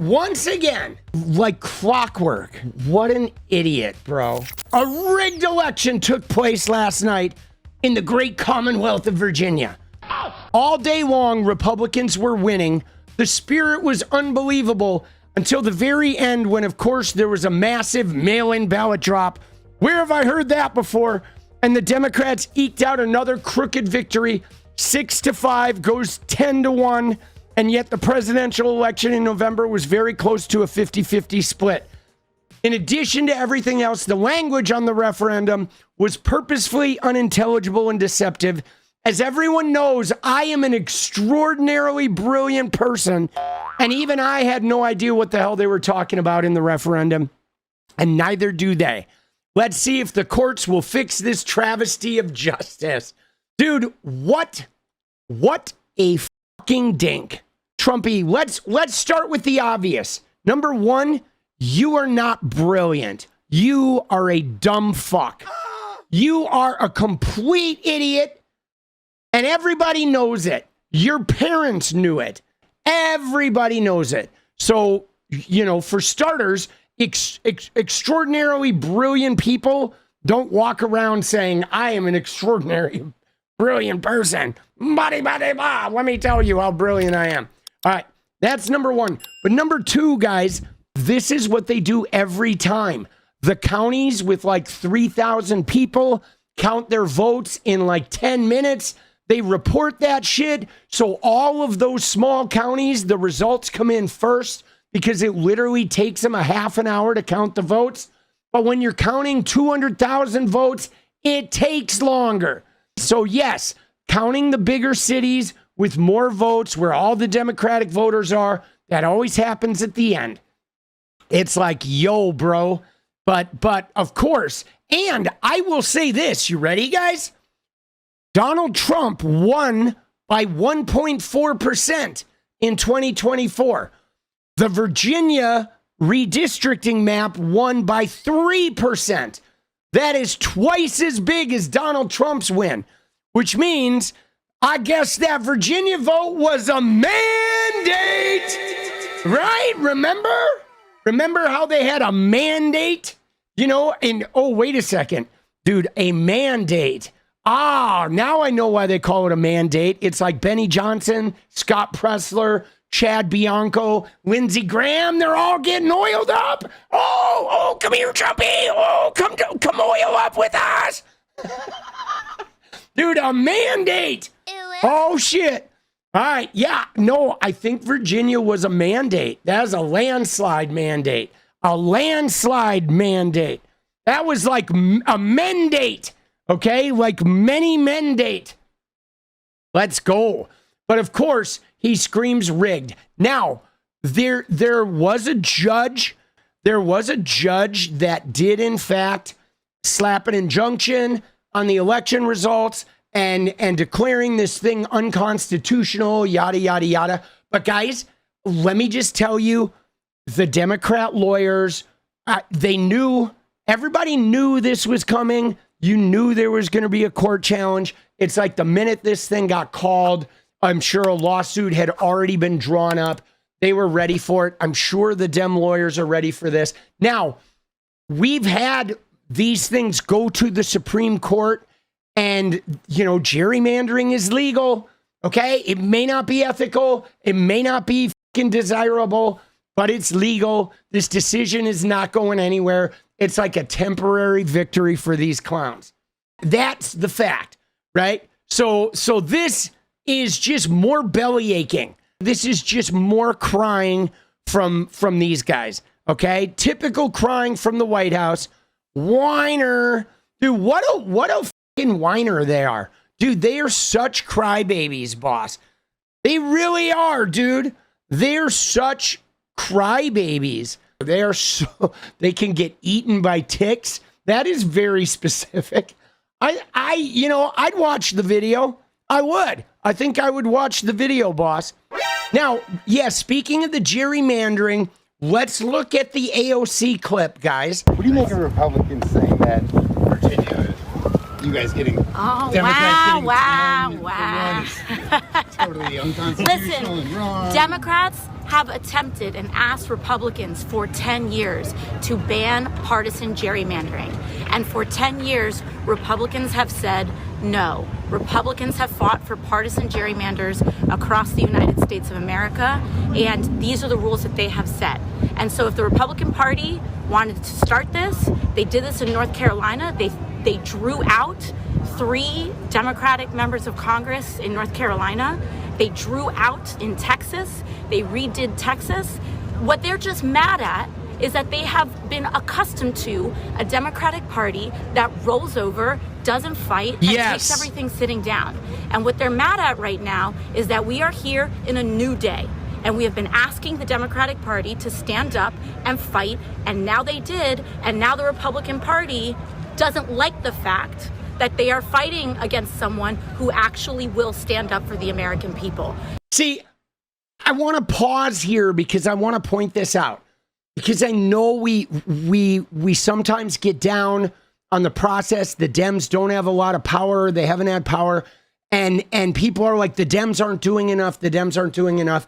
once again, like clockwork, what an idiot, bro. A rigged election took place last night in the great Commonwealth of Virginia. All day long, Republicans were winning. The spirit was unbelievable until the very end when, of course, there was a massive mail-in ballot drop. Where have I heard that before? And the Democrats eked out another crooked victory. 6-5 goes 10-1. And yet the presidential election in November was very close to a 50-50 split. In addition to everything else, the language on the referendum was purposefully unintelligible and deceptive. As everyone knows, I am an extraordinarily brilliant person, and even I had no idea what the hell they were talking about in the referendum, and neither do they. Let's see if the courts will fix this travesty of justice. Dude, what a fucking dink. Trumpy, let's start with the obvious. Number one, you are not brilliant. You are a dumb fuck. You are a complete idiot, and everybody knows it. Your parents knew it. Everybody knows it. So, you know, for starters, extraordinarily brilliant people don't walk around saying, I am an extraordinary brilliant person. Let me tell you how brilliant I am. All right, that's number one. But number two, guys, this is what they do every time. The counties with like 3,000 people count their votes in like 10 minutes. They report that shit. So all of those small counties, the results come in first because it literally takes them a half an hour to count the votes. But when you're counting 200,000 votes, it takes longer. So yes, counting the bigger cities with more votes where all the Democratic voters are, that always happens at the end. It's like, yo, bro. But of course, and I will say this, you ready, guys? Donald Trump won by 1.4% in 2024. The Virginia redistricting map won by 3%. That is twice as big as Donald Trump's win, which means I guess that Virginia vote was a mandate, right? Remember how they had a mandate? You know, and oh, wait a second, dude, a mandate. Ah, now I know why they call it a mandate. It's like Benny Johnson, Scott Presler, Chad Bianco, Lindsey Graham. They're all getting oiled up. Oh, come here, Trumpy. Oh, come oil up with us. Dude, a mandate. Oh, shit. All right. Yeah. No, I think Virginia was a mandate. That was a landslide mandate. A landslide mandate. That was like a mendate. Okay? Like many mendate. Let's go. But of course, he screams rigged. Now, there was a judge. There was a judge that did, in fact, slap an injunction on the election results and declaring this thing unconstitutional, yada, yada, yada. But guys, let me just tell you, the Democrat lawyers, they knew, everybody knew this was coming. You knew there was going to be a court challenge. It's like the minute this thing got called, I'm sure a lawsuit had already been drawn up. They were ready for it. I'm sure the Dem lawyers are ready for this. Now, we've had these things go to the Supreme Court. And, you know, gerrymandering is legal, okay? It may not be ethical. It may not be fucking desirable, but it's legal. This decision is not going anywhere. It's like a temporary victory for these clowns. That's the fact, right? So this is just more belly aching. This is just more crying from these guys, okay? Typical crying from the White House. Whiner. Dude, what a whiner they are. Dude, they are such crybabies, boss. They really are, dude. They're such crybabies. They can get eaten by ticks. That is very specific. I'd watch the video. I would. I think I would watch the video, boss. Now, yeah, speaking of the gerrymandering, let's look at the AOC clip, guys. What do you make of Republicans saying that Virginia is you guys getting Democrats wow. It's totally unconstitutional and wrong. Democrats have attempted and asked Republicans for 10 years to ban partisan gerrymandering. And for 10 years, Republicans have said no. Republicans have fought for partisan gerrymanders across the United States of America, and these are the rules that they have set. And so if the Republican Party wanted to start this, they did this in North Carolina. They drew out 3 Democratic members of Congress in North Carolina. They drew out in Texas. They redid Texas. What they're just mad at is that they have been accustomed to a Democratic Party that rolls over, doesn't fight, and takes everything sitting down. And what they're mad at right now is that we are here in a new day. And we have been asking the Democratic Party to stand up and fight, and now they did, and now the Republican Party doesn't like the fact that they are fighting against someone who actually will stand up for the American people. See, I want to pause here because I want to point this out. Because I know we sometimes get down on the process. The Dems don't have a lot of power. They haven't had power. And people are like, the Dems aren't doing enough. The Dems aren't doing enough.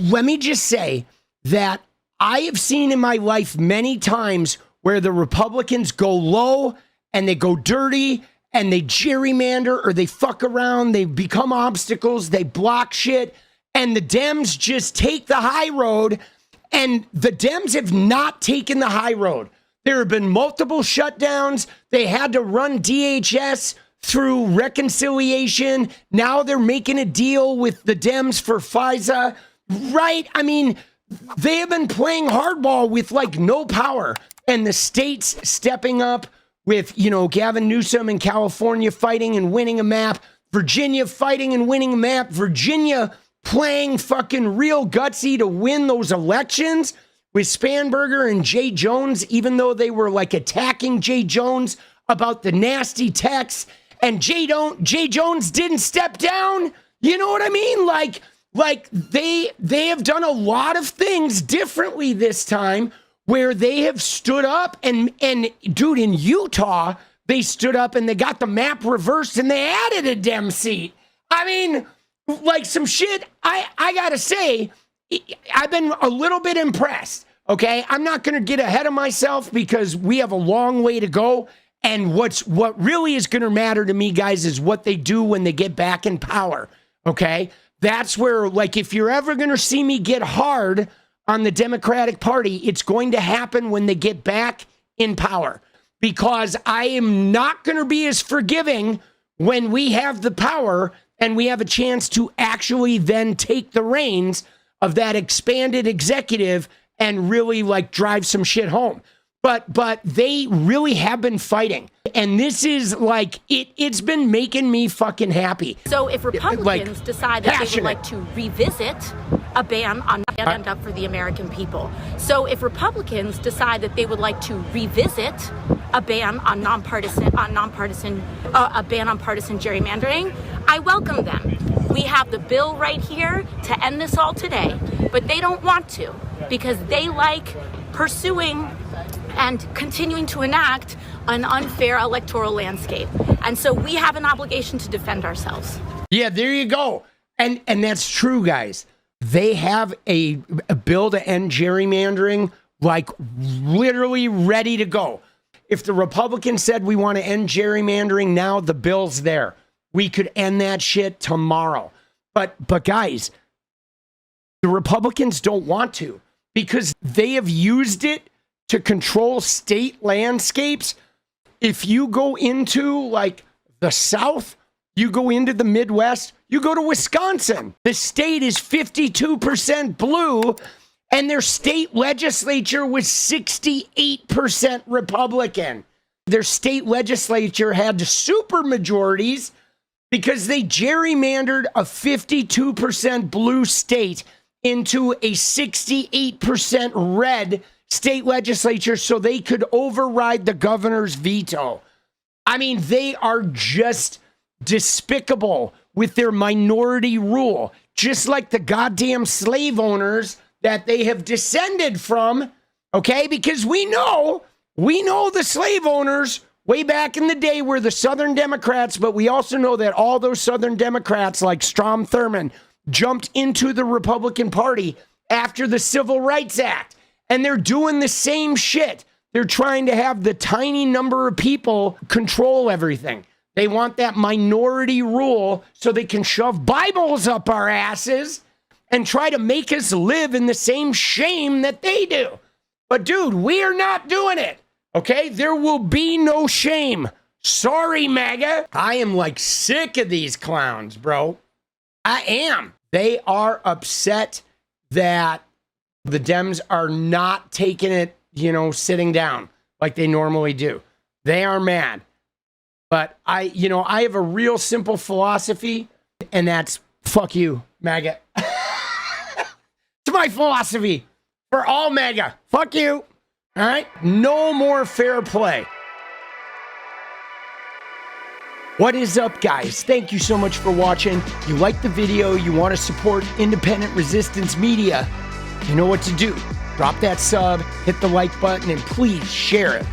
Let me just say that I have seen in my life many times where the Republicans go low and they go dirty and they gerrymander or they fuck around. They become obstacles. They block shit. And the Dems just take the high road. And the Dems have not taken the high road. There have been multiple shutdowns. They had to run DHS through reconciliation. Now they're making a deal with the Dems for FISA. Right? I mean, they have been playing hardball with like no power. And the states stepping up with, you know, Gavin Newsom in California fighting and winning a map. Virginia fighting and winning a map. Virginia playing fucking real gutsy to win those elections with Spanberger and Jay Jones, even though they were like attacking Jay Jones about the nasty texts, and Jay Jones didn't step down. You know what I mean? Like they have done a lot of things differently this time where they have stood up and dude, in Utah, they stood up and they got the map reversed and they added a Dem seat. I mean, like some shit, I gotta say, I've been a little bit impressed, okay? I'm not gonna get ahead of myself because we have a long way to go. And what really is gonna matter to me, guys, is what they do when they get back in power, okay? That's where, like, if you're ever gonna see me get hard on the Democratic Party, it's going to happen when they get back in power. Because I am not gonna be as forgiving when we have the power and we have a chance to actually then take the reins of that expanded executive and really like drive some shit home. But they really have been fighting. And this is like, it's been making me fucking happy. So if Republicans decide that they would like to revisit a ban on stand up for the American people. So if Republicans decide that they would like to revisit a ban on partisan gerrymandering, I welcome them. We have the bill right here to end this all today, but they don't want to because they like pursuing and continuing to enact an unfair electoral landscape. And so we have an obligation to defend ourselves. Yeah, there you go. And that's true, guys. They have a bill to end gerrymandering, like literally ready to go. If the Republicans said we want to end gerrymandering now, the bill's there. We could end that shit tomorrow. But guys, the Republicans don't want to because they have used it to control state landscapes. If you go into like the South, you go into the Midwest, you go to Wisconsin. The state is 52% blue and their state legislature was 68% Republican. Their state legislature had super majorities because they gerrymandered a 52% blue state into a 68% red state legislature so they could override the governor's veto. I mean, they are just despicable with their minority rule, just like the goddamn slave owners that they have descended from, okay? Because we know the slave owners Way back in the day were the Southern Democrats, but we also know that all those Southern Democrats like Strom Thurmond jumped into the Republican Party after the Civil Rights Act. And they're doing the same shit. They're trying to have the tiny number of people control everything. They want that minority rule so they can shove Bibles up our asses and try to make us live in the same shame that they do. But dude, we are not doing it. Okay? There will be no shame. Sorry, MAGA. I am like sick of these clowns, bro. I am. They are upset that the Dems are not taking it, sitting down like they normally do. They are mad. But I have a real simple philosophy, and that's fuck you, MAGA. It's my philosophy for all MAGA. Fuck you. All right? No more fair play. What is up, guys? Thank you so much for watching. You like the video, you want to support independent resistance media, you know what to do. Drop that sub, hit the like button, and please share it.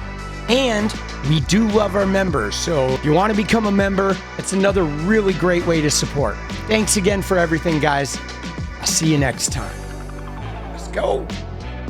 And we do love our members, so if you want to become a member, it's another really great way to support. Thanks again for everything, guys. I'll see you next time. Let's go.